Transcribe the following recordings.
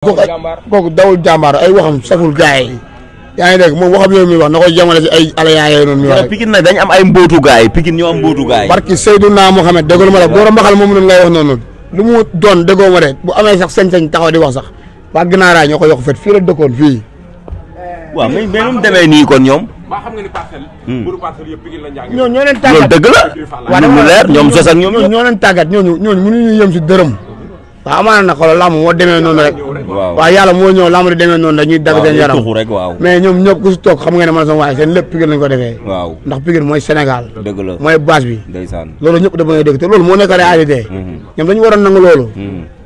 kooku dawul jàmbaar ay waxam saful gaay yi yaa ngi dégg moom waxam yooyu muy wax na ko jamale si ay alayaayee noonu muy wax Pikine nag dañ am ay mbootu gaay Pikine ñoo am mbootu gaay barki Seydina Mohamed déggoo ma la góor a mbaxal moom noonu ngay wax noonu lu mu doon déggoo ma de bu amee sax sañ-sañ taxaw di wax sax waa ginnaaraay ñoo ko yokk fet fii la dëkkoon fii waaw mais nu mu demee nii kon ñoom ba xam nga ni parcelle buru parcelle yëpp Pikine la njàng ñoo leen loolu tàggat dëgg la lu leer ñoom sos ak ñoom ñoo leen tàggat ñooñu mënuñu yëm si dërëm waaw amaana na xoolal làmb moo demee noonu rek waaw yàlla moo ñëw làmb di demee noonu rek ñuy dagg seen yaram rek waaw mais ñoom ñëpp ku si toog xam nga ne man sama waaye seen lépp Pikine lañ ko defee waaw ndax Pikine mooy Sénégal dëgg la mooy base bi ndeysaan loolu ñëpp da ngay dégg te loolu moo nekk réalité ñoom dañu waroon nangu loolu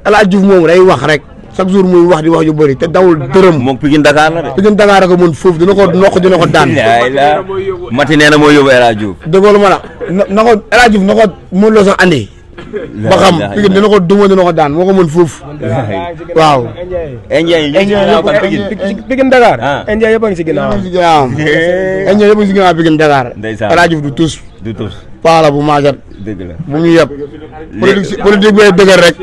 El Hadj Diouf moom day wax rek chaque jour muy wax di wax yu bëri te dawul dërëm moom Pikine Dakar la de Pikine Dakar rek mën foofu dina ko noq dina ko daan Mati nee na moo yóbbu El Hadj Diouf dëggoolu ma la na ko El Hadj Diouf na ko mën loo sax andi ba xam Pikine dina ko duma dina ko daan moo ko mën foofu waaw Pikine Dakar Indien yëpp a ngi si ginnaawam Indien yëpp a ngi si ginnaaw Pikine Dakar El Hadj Diouf du tus paala bu maagat dëgg la bu ñu yeb politique bee dëgër rek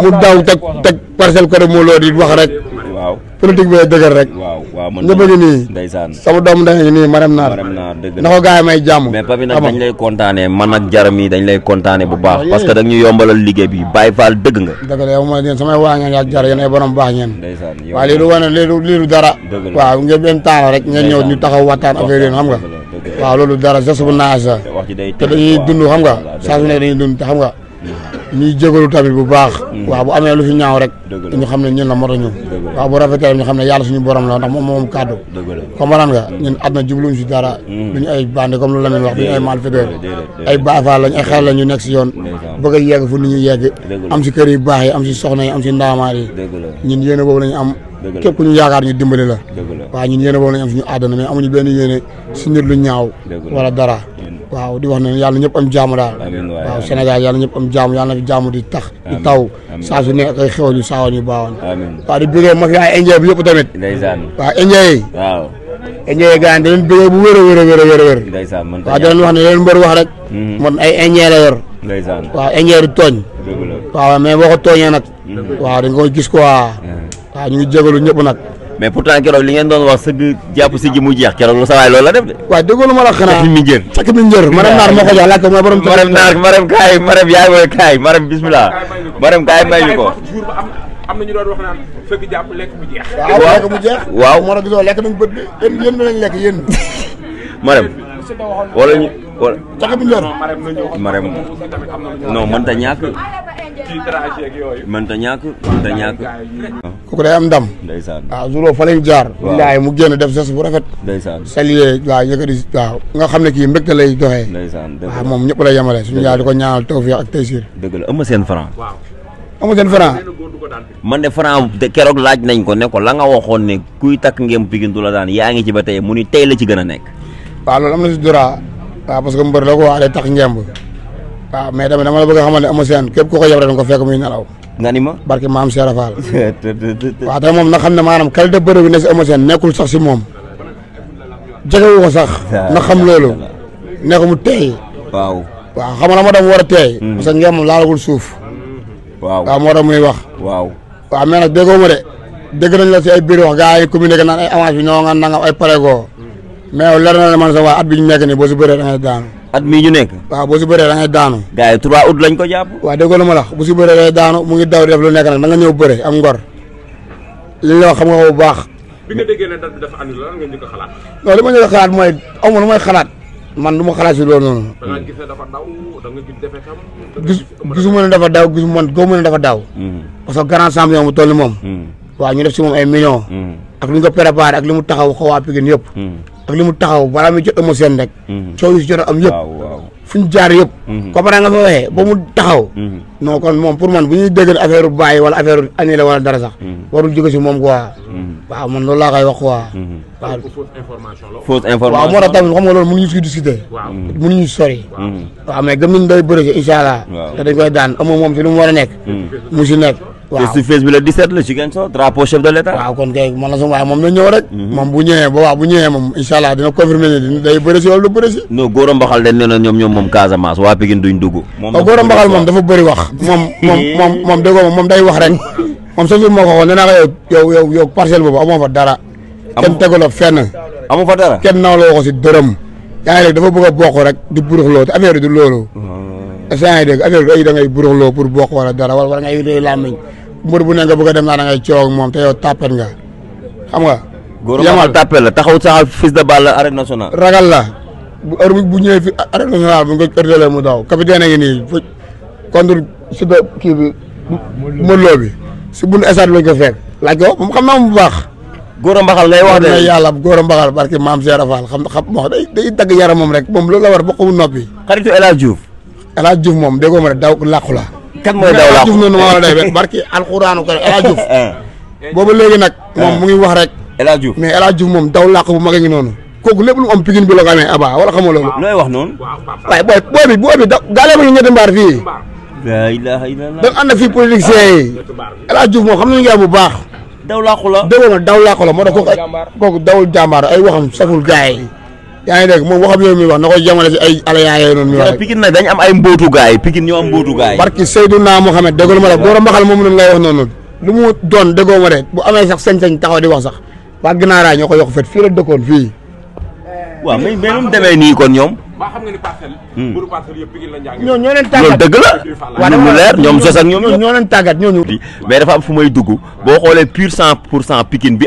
mu daw teg parcelle ko moo loo di wax rek waaw politique bee dëgër rek waaw man ñëpp a ngi nii ndeysaan sama doomu ndey ngi nii Marème Naar dëgg na ko gars yi may jàmm mais papi nag dañ lay kontaane man ak jaram yi dañ lay kontaane bu baax parce que dañ ñu yombalal liggéey bi Baye Fall dëgg nga dëgg la yow mooy yéen samay waa ngeen yaa jar yéen ay borom baax ngeen ndeysaan waaw lii du wane lii du dara waaw ngeen benn temps rek ngeen ñëw ñu taxaw waxtaan affaire yi xam nga waaw loolu dara geste bu naaj sa te dañuy dund xam nga saa su nekk dañuy dund te xam nga ñuy jégalu tamit bu baax waaw bu amee lu fi ñaaw rek ñu xam ne ñun la mot a ñu waaw bu rafetee ñu xam ne yàlla suñu borom la ndax moom moom kàddu comprendre nga ñun àdduna jubluñ si dara duñu ay bandi comme lu Lamine wax duñu ay malfaiteur ay baafaal lañ ay xel la ñu nekk si yoon bëgg a yegg fu nit ñi yegg am si kër yu baax yi am si soxna yi am si ndaamaar yi ñun yéene boobu lañu am képp ku ñu yaakaar ñu dimbali la waaw ñun yéene boobu lañu am suñu àdduna mais amuñu benn yéene si nit lu ñaaw wala dara waaw di wax ne yàlla ñëpp am jaamu daal waaw Sénégal yàlla ñëpp am jaamu yàlla na fi jaamu di tax di taw saa su nekk ay xewal yu saawoon yu baawoon waaw di bëggee ma fi ay indien bi yëpp tamit waaw indien yi indien yi gars yi da leen bëggee bu wér a wér a wér a wér a wér waaw da leen wax ne leen mbër wax rek man ay indien la yor waaw indien du tooñ waaw mais boo ko tooñee nag waaw dañ koy gis quoi waaw ñu ngi jégalu ñëpp nag mais pourtant keroog li ngeen doon wax sëgg jàpp si ji mu jeex keroog lu sa waay loolu la def de. waaw déggoo ma la xanaa mi njër cak mi njër Marème Naar moo ko jox laaj ko mooy borom Marème Naar Marème kaay Marème yaay mooy kaay Marème bismillah Marème kaay may ñu ko jour ba am na ñu doon wax naan fekk jàpp lekk mu jeex waaw lekk mu jeex waaw moo tax gisoo lekk nañ bët yéen lañ lekk yéen Marème wala ñu wala cak mi njër Marème non mënta ñàkk mënta ñàkk kooku day am ndam ndeysaan waaw jour fa lañ jaar billaay mu génn def geste bu rafet ndeysaan saluer waaw yëkkati waaw nga xam ne kii mbégte lay doxee ndeysaan waaw moom ñëpp lay yemale suñu yaay di ko ñaanal tawfiq ak taysir dëgg la ëmma seen franc amu seen franc man de franc de keroog laaj nañ ko ne ko la nga waxoon ne kuy takk ngeen Pikine du la daan yaa ngi ci ba tey mu ni tey la ci gën a nekk waaw loolu am na si dura waaw parce que mbër la ko wax day tax ngemb waaw mais tamit dama la bëgg a xamal ne amu seen képp ku ko yeb rek nga ko fekk muy nelaw nga ni ma barke maam Cheikh Fall waaw te moom na xam ne maanaam qualité bëre bi ne si amu seen nekkul sax si moom jegewu ko sax na xam loolu nekk mu teey waaw xam nga ma dem war a teey parce que ngemb laalagul suuf waaw moo tax muy wax waaw mais nag déggoo ma de dégg nañ la si ay biir wax gars yi communiqué naan ay avance bi ñoo nga nangam ay paregoo mais leer na la man sa waa at bi ñu nekk nii boo si bëree da ngay daanu at mii ñu nekk waaw boo si bëree da ngay daanu gars yi 3 août lañ ko jàpp waaw déggoo la ma la bu si bëree da ngay daanu mu ngi daw di def lu nekk nag da nga ñëw bëre am ngor li la wax xam nga ko bu baax bi nga déggee ne date bi dafa annulé lan nga njëkk a xalaat non li ma njëkk a xalaat mooy aw ma lu may xalaat man du ma xalaat si loolu noonu da nga gis ne dafa daw da nga gis defee tam gisuma ne dafa daw gisuma góobu ne dafa daw parce que grand champion bu toll ni moom waaw ñu def si moom ay millions ak li ñu ko préparé ak li mu taxaw xawaa Pikine yëpp ak li mu taxaw balaa muy jot émotion rek coow yi si jot am yëpp fu ñu jaar yëpp comprendre nga fa waxee ba mu taxaw non kon moom pour man bu ñuy dégg affaire u bàyyi wala affaire annulé wala dara sax warul jóge si moom quoi waaw man loolu laa koy wax quoi waaw fausse information waaw moo tax tamit xam nga loolu mënuñu si discuter mënuñu sori waaw mais gëm nañ day bëri si incha allah te dañ koy daan amoo moom si lu mu war a nekk mu si nekk waaw face to face bi la 17 la Ziguinchor drapeau chef de l'état waaw kon kay man la sama waaye moom na ñëw rek moom bu ñëwee ba waaw bu ñëwee moom incha allah dina confirmer ne day bëri si wala du bëri si non góor a mbaxal de nee na ñoom moom Casamance waa Pikine duñ dugg góor a mbaxal moom dafa bëri wax moom déggoo moom day wax rek moom sa jour moo ko waxoon nee naa ko yow parcelle boobu amoo fa dara. kenn teguloo fenn. amu fa dara kenn nawloo ko si dërëm. yaa ngi dégg dafa bëgg a bokk rek di buruxloo te affaire yi du loolu. est-ce que yaa ngi dégg affaire yi da ngay buruxloo pour bokk wala dara wala ngay réy làmmiñ mbër bu ne nga bëgg a dem naa da ngay coow ak moom te yow tàppet nga xam nga. yamal tàppet la taxaw saxal Fils de Balla arène nationale. ragal la bu ñëwee fi arène nationale bu nga ërdalee mu daw capitaine a ngi nii fu contre si kii bi mënuloo bi si bunt stade lañ ko fekk laaj ko moom xam naa mu bu baax. Gora Mbaxal ngay wax de yàlla Gora Mbaxal barki maam Seera Fall xam wax day dagg yaramam rek moom loolu la war bokk mu noppi. xaritu El Hadj Diouf. El Hadj Diouf moom déggoo ma ne daw làqu la. kan mooy daw làqu noonu ma war a day barki alxuraanu ko El Hadj Diouf. boobu léegi nag. moom mu ngi wax rek. El Hadj Diouf mais El Hadj Diouf moom daw làqu bu mag a ngi noonu. kooku lépp lu mu am Pikine bi la ko amee Aba wala xamoo loolu. looy wax noonu. waaye booy bi gaale ma ñu ñetti mbaar fii. la ilaha illallah. dañ ànd fii politiciens yi. El Hadj Diouf moom xam nañu bu baax. daw làqu la déggoo ma daw làqu la moo tax kooku dawul jàmbaar ay waxam saful gaay yi. yaa ngi dégg moom waxam yooyu muy wax na koy jamale si ay alayaa yooyu noonu. muy wax Pikine nag dañ am ay mbootu gaay Pikine ñoo am mbootu gaay barki Seydouna Mohamed déggoo ma la Gora Mbaxal moom noonu ngay wax noonu lu mu doon déggoo ma de bu amee sax sañ-sañ taxaw di wax sax waa Ginaaraay ñoo ko yokk fet fii la dëkkoon fii. waaw mais nu mu demee nii kon ñoom. ba xam nga ni parcelle. mburu parcelle yëpp Pikine la njàng. ñoo leen loolu tàggat dëgg la. waaw lu leer ñoom sos ak ñoom ñoo leen tàggat ñooñu. mais dafa am fu may dugg boo xoolee pur 100% Pikine bi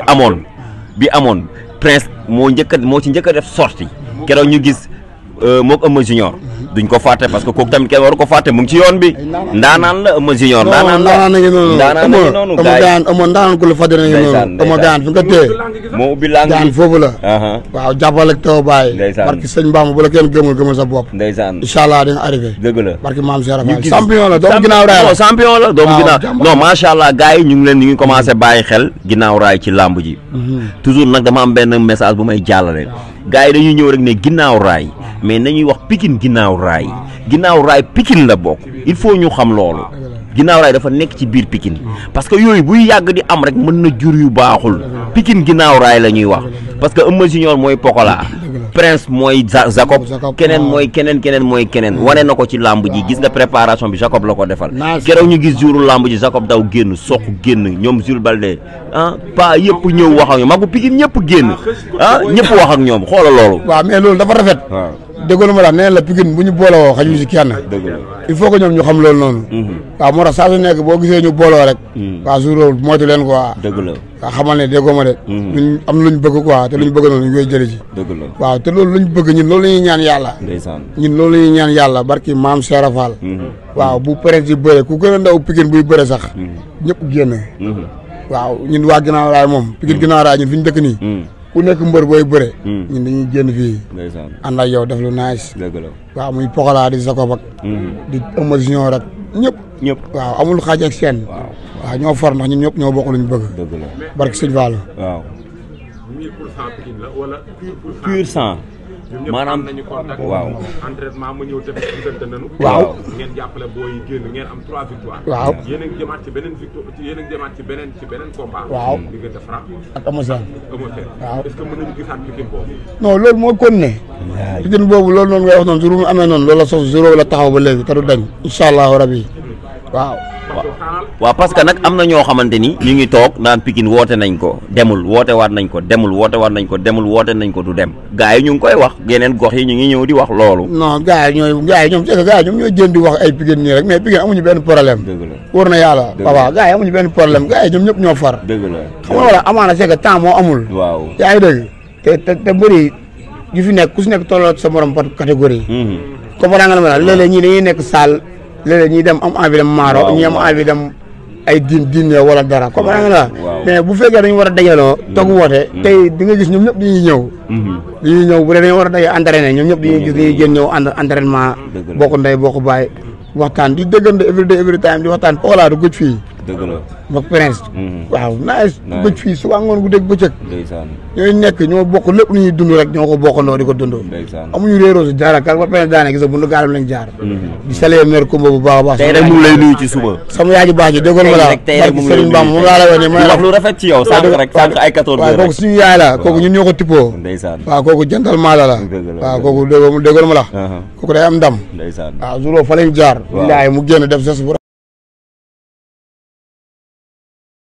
amoon Prince moo ci njëkk a def sortie keroog ñu gis moog Eumeu Junior duñ ko fàtte parce que kooku tamit kenn waru ko fàtte mu ngi ci yoon bi ndaanaan la Eumeu Junior ndaanaan na ngi noonu gaay ndaanaan ko la fàtte na ngi noonu Eumeu gaan fi nga téye moo ubbi lang gaan foofu la waaw jàppal ak taw bàyyi barki sëñ Bamba bu la kenn gëmul sa bopp ndeysaan incha allah di nga arrivé dëgg la barki maam Cheikh Fall champion la doomu ginnaaw raay la champion la doomu ginnaaw non macha allah gars yi ñu ngi commencé bàyyi xel ginnaaw raay ci làmb ji toujours nag dama am benn message bu may jàllale gars yi dañuy ñëw rek ne ginnaaw raay mais nañuy wax Pikine ginnaaw raay Pikine la bokk il faut ñu xam loolu ginnaaw raay dafa nekk ci biir Pikine parce que yooyu buy yàgg di am rek mën na jur yu baaxul Pikine ginnaaw raay la ñuy wax parce que Eumeu Junior mooy Pokola Prince mooy Jacob keneen mooy keneen wane na ko ci làmb ji gis nga préparation bi Jacob la ko defal keroog ñu gis jouru làmb ji Jacob daw génn soq génn ñoom Jules Balde pa yëpp ñëw wax ak ñoom magu Pikine ñëpp génn ñëpp wax ak ñoom xoola loolu waaw mais loolu dafa rafet déggoo ma la nee la Pikine bu ñu booloo xajul si kenn il faut que ñoom ñu xam loolu noonu waaw moo tax saa su nekk boo gisee ñu booloo rek waaw jour moytu leen quoi dëgg la waaw xamal ne déggoo ma de ñun am luñ bëgg quoi te luñ bëgg noonu ñu koy jëli ci dëgg la waaw te loolu luñ bëgg ñun loolu la ñuy ñaan yàlla ñun loolu la ñuy ñaan yàlla barki maam Cheikh Fall waaw bu prince yi bëre ku gën a ndaw Pikine buy bëre sax ñëpp génn waaw ñun waa ginnaaw raay moom Pikine ginnaaw raay ñun fi ñu dëkk nii ku nekk mbër booy bëre ñun dañuy génn fii ànd ak yow def lu nice waaw muy Pokola di Jacob ak di Eumeu Junior rek ñëpp waaw amul xaaj ak seen waaw ñoo far ndax ñun ñëpp ñoo bokk luñ bëgg barki sëñ Fall waaw 1000% Pikine la wala pur sang maanaam nañu contact waaw entraînement ma ñëw tamit gisante nañu waaw ngeen jàppale booy génn ngeen am 3 victoires waaw yéen a ngi jëmaat ci beneen victoire yéen a ngi jëmaat ci beneen combat waaw diggante Franc ak Eumeu Sène waaw est-ce que mën nañu gisaat Pikine boobu non loolu moo kon ne Pikine boobu loolu noonu ngay wax noonu jour mu amee noonu loolu la sos jour la taxaw ba léegi te du dañ incha allahu rabi waaw waaw parce que nag am na ñoo xamante ni ñu ngi toog naan Pikine woote nañ ko demul woote waat nañ ko du dem gars yi ñu ngi koy wax yeneen gox yi ñu ngi ñëw di wax loolu non gars yi ñoom ñooy jën di wax ay Pikine nii rek mais Pikine amuñu benn problème wóor na yàlla waaw gars yi amuñu benn problème gars yi ñoom ñëpp ñoo far dëgg la xam nga wala amaana c'est que temps moo amul waaw yaa ngi dégg te bëri yu fi nekk ku si nekk tolloo sa morom par catégorie comprendre nga la ma la léeg-léeg ñii dañuy nekk salle léeg-léeg ñii dem am envie dem maaro ñii am envie dem ay diine wala dara comprendre nga la mais bu fekkee dañu war a dajaloo toog woote tey di nga gis ñoom ñëpp dañuy ñëw bu dee dañu war a daje entraîné ñoom ñëpp dañuy gis dañuy génn ñëw ànd entraînement bokk ndey bokk baay waxtaan di déggante every time di waxtaan Pokola du gëj fii dëgg la ak Prince waaw nice du gëj fii suba ngoon gu dégg bëccëg ñooy nekk ñoo bokk lépp lu ñuy dund rek ñoo ko bokkandoo di ko dund amuñu réeroo si dara kal ba Prince daane gis bu nu gaalam lañ jaar di salee maire Kumba bu baax a baax tey rek mu ngi lay nuyu ci suba sama yaay ji baax ji déggoon ma la barki Serigne Bamba moom laa la wax ne ma wax lu rafet ci yow sànq ay 14 waaw kooku suñu yaay la kooku ñun ñoo ko tippoo waaw kooku jantal maa la waaw kooku déggoon ma la kooku day am ndam waaw jour fa lañ jaar billahi mu génn def